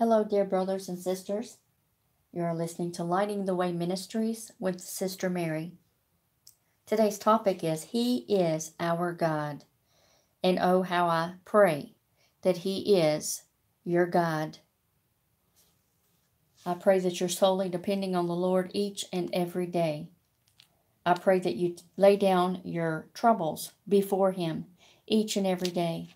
Hello, dear brothers and sisters. You are listening to Lighting the Way Ministries with Sister Mary. Today's topic is He is our God. And oh, how I pray that He is your God. I pray that you're solely depending on the Lord each and every day. I pray that you lay down your troubles before Him each and every day,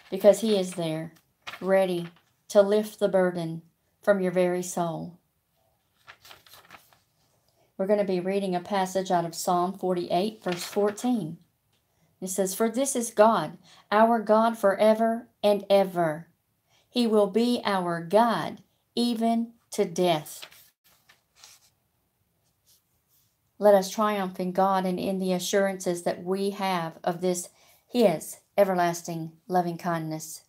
because He is there, ready to lift the burden from your very soul. We're going to be reading a passage out of Psalm 48, verse 14. It says, "For this is God, our God forever and ever. He will be our God, even to death." Let us triumph in God and in the assurances that we have of this, His everlasting loving kindness.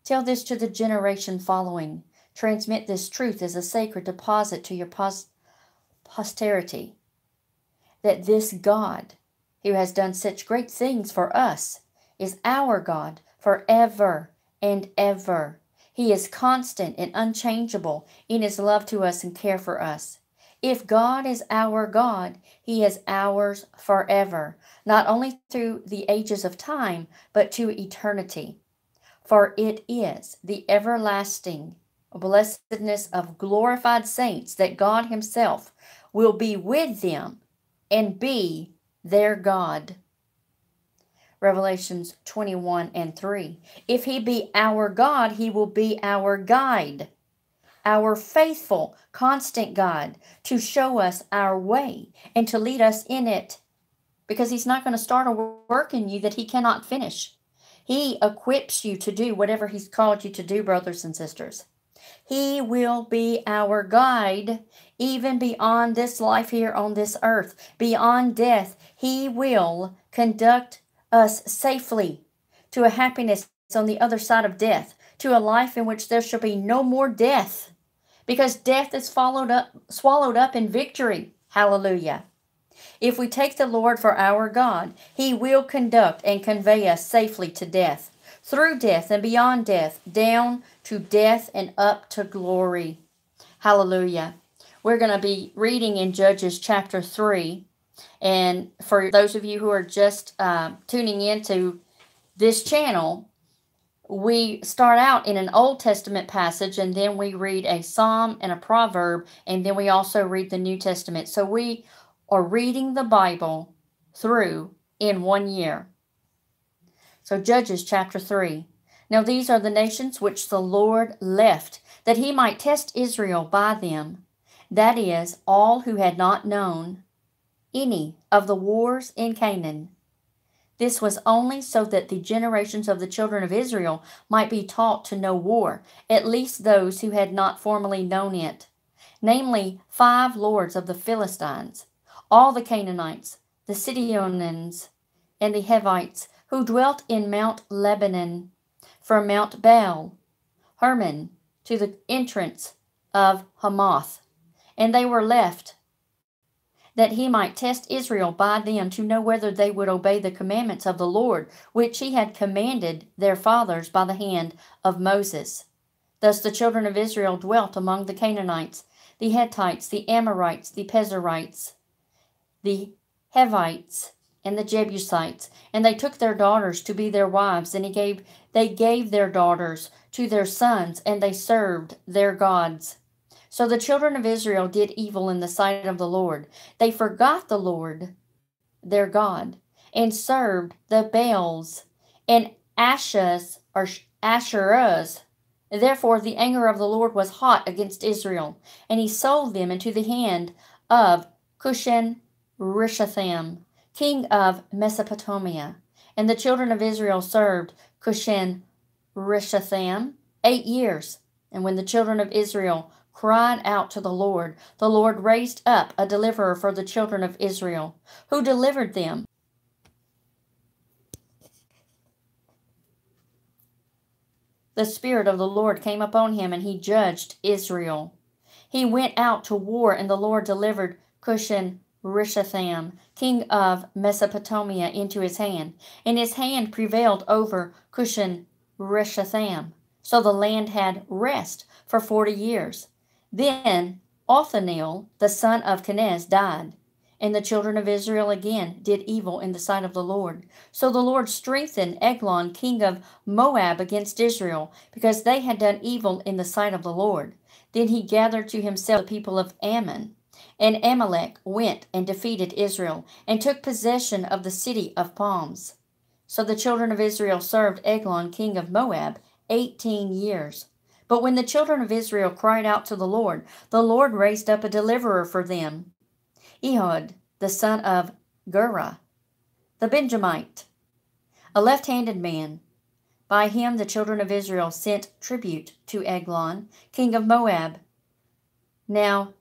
Tell this to the generation following. Transmit this truth as a sacred deposit to your posterity, that this God, who has done such great things for us, is our God forever and ever. He is constant and unchangeable in His love to us and care for us. If God is our God, He is ours forever, not only through the ages of time, but to eternity. For it is the everlasting blessedness of glorified saints that God Himself will be with them and be their God. Revelations 21 and 3. If He be our God, He will be our guide, our faithful, constant God, to show us our way and to lead us in it, because He's not going to start a work in you that He cannot finish. He equips you to do whatever He's called you to do, brothers and sisters. He will be our guide, even beyond this life here on this earth, beyond death. He will conduct us safely to a happiness on the other side of death, to a life in which there shall be no more death, because death is swallowed up in victory. Hallelujah. If we take the Lord for our God, He will conduct and convey us safely to death, through death and beyond death, down to death and up to glory. Hallelujah. We're going to be reading in Judges chapter 3. And for those of you who are just tuning into this channel, we start out in an Old Testament passage, and then we read a Psalm and a proverb, and then we also read the New Testament. So we are reading the Bible through in 1 year. So Judges chapter 3. Now these are the nations which the Lord left, that He might test Israel by them, that is, all who had not known any of the wars in Canaan. This was only so that the generations of the children of Israel might be taught to know war, at least those who had not formerly known it, namely 5 lords of the Philistines, all the Canaanites, the Sidonians, and the Hivites, who dwelt in Mount Lebanon, from Mount Baal Hermon to the entrance of Hamath. And they were left, that He might test Israel by them, to know whether they would obey the commandments of the Lord, which He had commanded their fathers by the hand of Moses. Thus the children of Israel dwelt among the Canaanites, the Hittites, the Amorites, the Perizzites, the Hivites, and the Jebusites, and they took their daughters to be their wives, and they gave their daughters to their sons, and they served their gods. So the children of Israel did evil in the sight of the Lord. They forgot the Lord, their God, and served the Baals and Asherahs. Therefore the anger of the Lord was hot against Israel, and He sold them into the hand of Cushan-Rishathaim, king of Mesopotamia. And the children of Israel served Cushan-Rishathaim 8 years. And when the children of Israel cried out to the Lord raised up a deliverer for the children of Israel, who delivered them. The Spirit of the Lord came upon him, and he judged Israel. He went out to war, and the Lord delivered Cushan-Rishathaim, king of Mesopotamia, into his hand, and his hand prevailed over Cushan-Rishathaim. So the land had rest for 40 years. Then Othniel, the son of Kenaz, died. And the children of Israel again did evil in the sight of the Lord. So the Lord strengthened Eglon, king of Moab, against Israel, because they had done evil in the sight of the Lord. Then he gathered to himself the people of Ammon. And Amalek went and defeated Israel, and took possession of the city of palms. So the children of Israel served Eglon, king of Moab, 18 years. But when the children of Israel cried out to the Lord raised up a deliverer for them, Ehud, the son of Gurah, the Benjamite, a left-handed man. By him the children of Israel sent tribute to Eglon, king of Moab. Now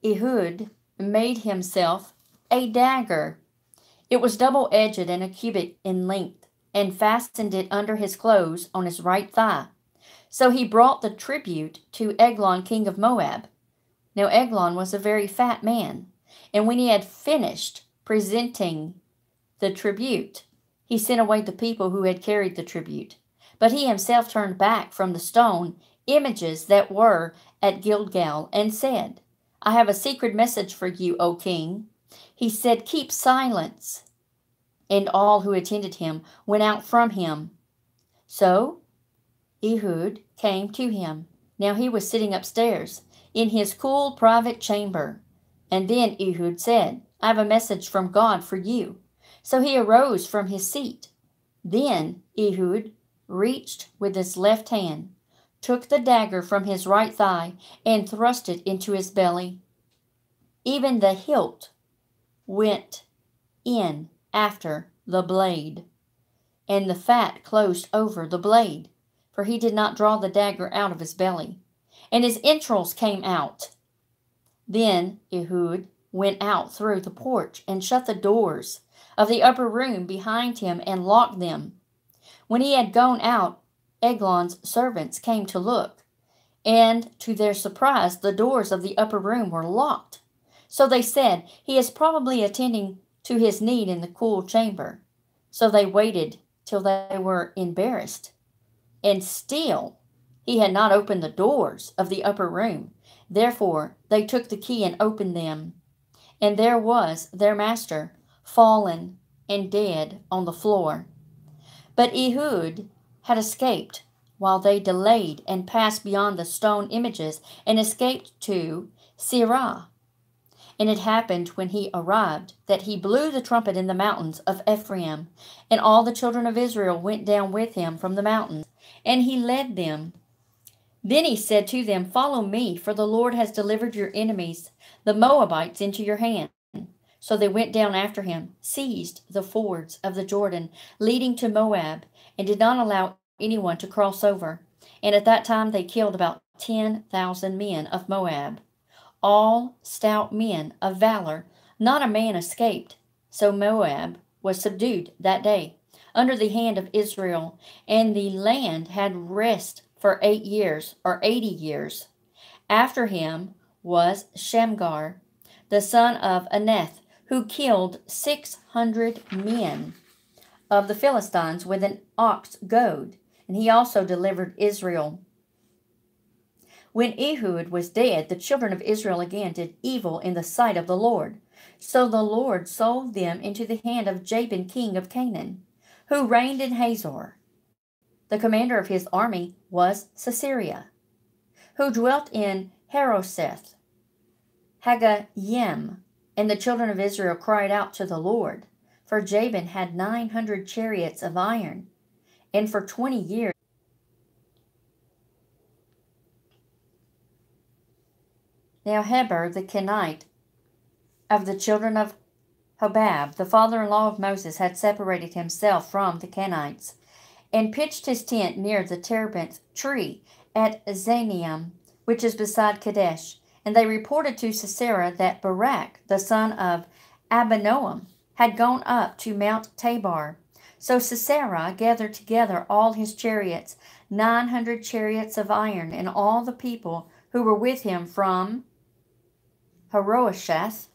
Ehud made himself a dagger. It was double-edged and a cubit in length, and fastened it under his clothes on his right thigh. So he brought the tribute to Eglon, king of Moab. Now Eglon was a very fat man, and when he had finished presenting the tribute, he sent away the people who had carried the tribute. But he himself turned back from the stone images that were at Gilgal, and said, I have a secret message for you, O king. He said, Keep silence. And all who attended him went out from him. So Ehud came to him. Now he was sitting upstairs in his cool private chamber. And then Ehud said, I have a message from God for you. So he arose from his seat. Then Ehud reached with his left hand, took the dagger from his right thigh, and thrust it into his belly. Even the hilt went in after the blade, and the fat closed over the blade, for he did not draw the dagger out of his belly, and his entrails came out. Then Ehud went out through the porch and shut the doors of the upper room behind him and locked them. When he had gone out, Eglon's servants came to look, and to their surprise the doors of the upper room were locked. So they said, He is probably attending to his need in the cool chamber. So they waited till they were embarrassed. And still he had not opened the doors of the upper room. Therefore they took the key and opened them. And there was their master, fallen and dead on the floor. But Ehud had escaped while they delayed, and passed beyond the stone images, and escaped to Seirah. And it happened when he arrived that he blew the trumpet in the mountains of Ephraim, and all the children of Israel went down with him from the mountains, and he led them. Then he said to them, Follow me, for the Lord has delivered your enemies, the Moabites, into your hand. So they went down after him, seized the fords of the Jordan, leading to Moab, and did not allow anyone to cross over. And at that time they killed about 10,000 men of Moab, all stout men of valor. Not a man escaped. So Moab was subdued that day under the hand of Israel, and the land had rest for 8 years, or 80 years. After him was Shamgar, the son of Aneth, who killed 600 men of the Philistines with an ox goad, and he also delivered Israel. When Ehud was dead, the children of Israel again did evil in the sight of the Lord. So the Lord sold them into the hand of Jabin, king of Canaan, who reigned in Hazor. The commander of his army was Sisera, who dwelt in Harosheth Haggayim. And the children of Israel cried out to the Lord, for Jabin had 900 chariots of iron, and for 20 years. Now Heber the Kenite of the children of Hobab, the father-in-law of Moses, had separated himself from the Kenites, and pitched his tent near the terebinth tree at Zanim, which is beside Kadesh. And they reported to Sisera that Barak, the son of Abinoam, had gone up to Mount Tabor. So Sisera gathered together all his chariots, 900 chariots of iron, and all the people who were with him from Harosheth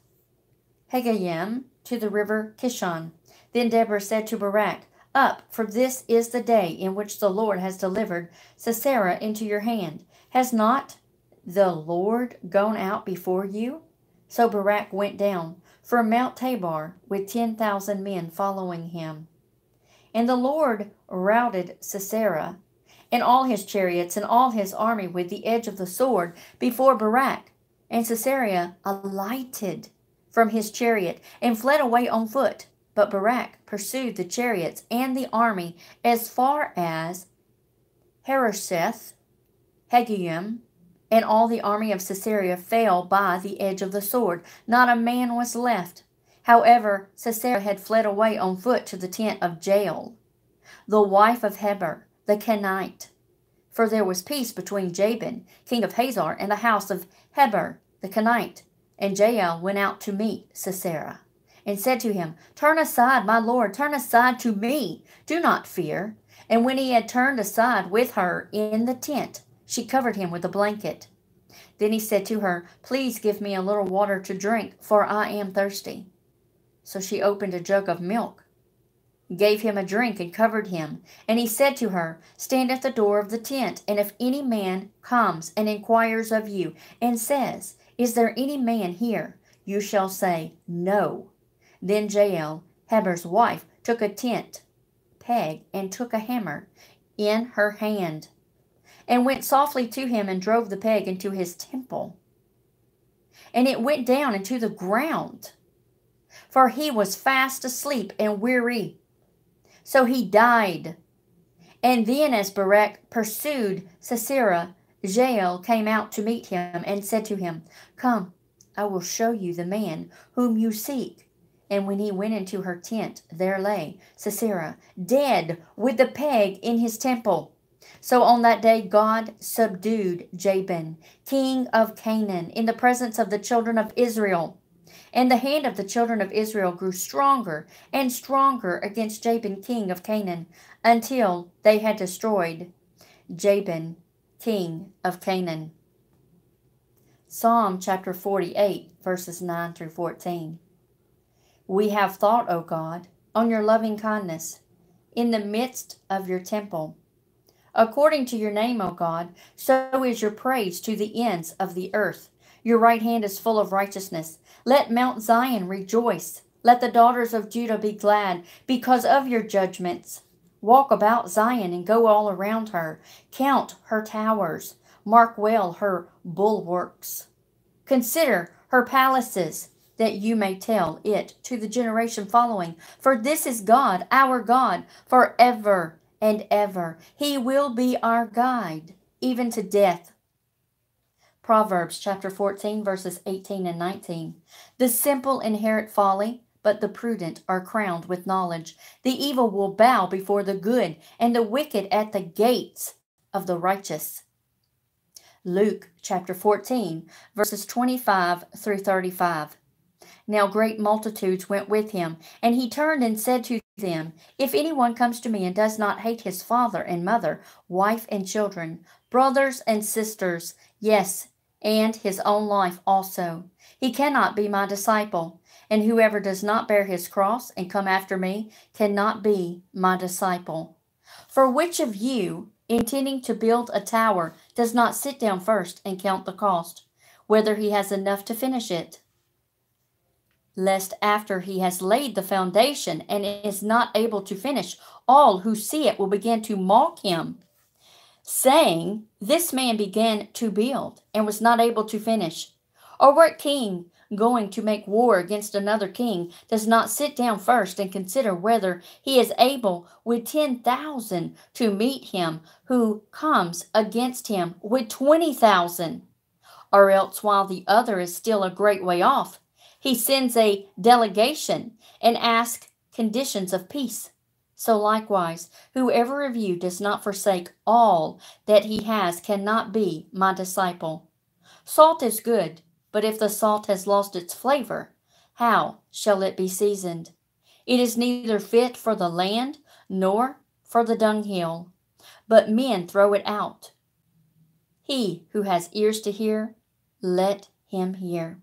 Haggayim to the river Kishon. Then Deborah said to Barak, Up, for this is the day in which the Lord has delivered Sisera into your hand. Has not the Lord gone out before you?" So Barak went down from Mount Tabor with 10,000 men following him. And the Lord routed Sisera and all his chariots and all his army with the edge of the sword before Barak. And Sisera alighted from his chariot and fled away on foot. But Barak pursued the chariots and the army as far as Harosheth Hagoyim, and all the army of Sisera fell by the edge of the sword. Not a man was left. However, Sisera had fled away on foot to the tent of Jael, the wife of Heber the Kenite. For there was peace between Jabin, king of Hazor, and the house of Heber the Kenite. And Jael went out to meet Sisera, and said to him, "Turn aside, my lord, turn aside to me. Do not fear." And when he had turned aside with her in the tent, she covered him with a blanket. Then he said to her, "Please give me a little water to drink, for I am thirsty." So she opened a jug of milk, gave him a drink, and covered him. And he said to her, "Stand at the door of the tent, and if any man comes and inquires of you, and says, 'Is there any man here?' you shall say, 'No.'" Then Jael, Heber's wife, took a tent peg and took a hammer in her hand, and went softly to him and drove the peg into his temple. And it went down into the ground, for he was fast asleep and weary. So he died. And then as Barak pursued Sisera, Jael came out to meet him and said to him, "Come, I will show you the man whom you seek." And when he went into her tent, there lay Sisera, dead, with the peg in his temple. So on that day God subdued Jabin, king of Canaan, in the presence of the children of Israel. And the hand of the children of Israel grew stronger and stronger against Jabin, king of Canaan, until they had destroyed Jabin, king of Canaan. Psalm chapter 48, verses 9 through 14. We have thought, O God, on your loving kindness in the midst of your temple. According to your name, O God, so is your praise to the ends of the earth. Your right hand is full of righteousness. Let Mount Zion rejoice. Let the daughters of Judah be glad because of your judgments. Walk about Zion and go all around her. Count her towers. Mark well her bulwarks. Consider her palaces, that you may tell it to the generation following. For this is God, our God, forever and ever. He will be our guide, even to death. Proverbs chapter 14, verses 18 and 19. The simple inherit folly, but the prudent are crowned with knowledge. The evil will bow before the good, and the wicked at the gates of the righteous. Luke chapter 14, verses 25 through 35. Now great multitudes went with him, and he turned and said to them, "If anyone comes to me and does not hate his father and mother, wife and children, brothers and sisters, yes, and his own life also, he cannot be my disciple. And whoever does not bear his cross and come after me cannot be my disciple. For which of you, intending to build a tower, does not sit down first and count the cost, whether he has enough to finish it? Lest after he has laid the foundation and is not able to finish, all who see it will begin to mock him, saying, 'This man began to build and was not able to finish.' Or what king, going to make war against another king, does not sit down first and consider whether he is able with 10,000 to meet him who comes against him with 20,000? Or else, while the other is still a great way off, he sends a delegation and asks conditions of peace. So likewise, whoever of you does not forsake all that he has cannot be my disciple. Salt is good, but if the salt has lost its flavor, how shall it be seasoned? It is neither fit for the land nor for the dunghill, but men throw it out. He who has ears to hear, let him hear."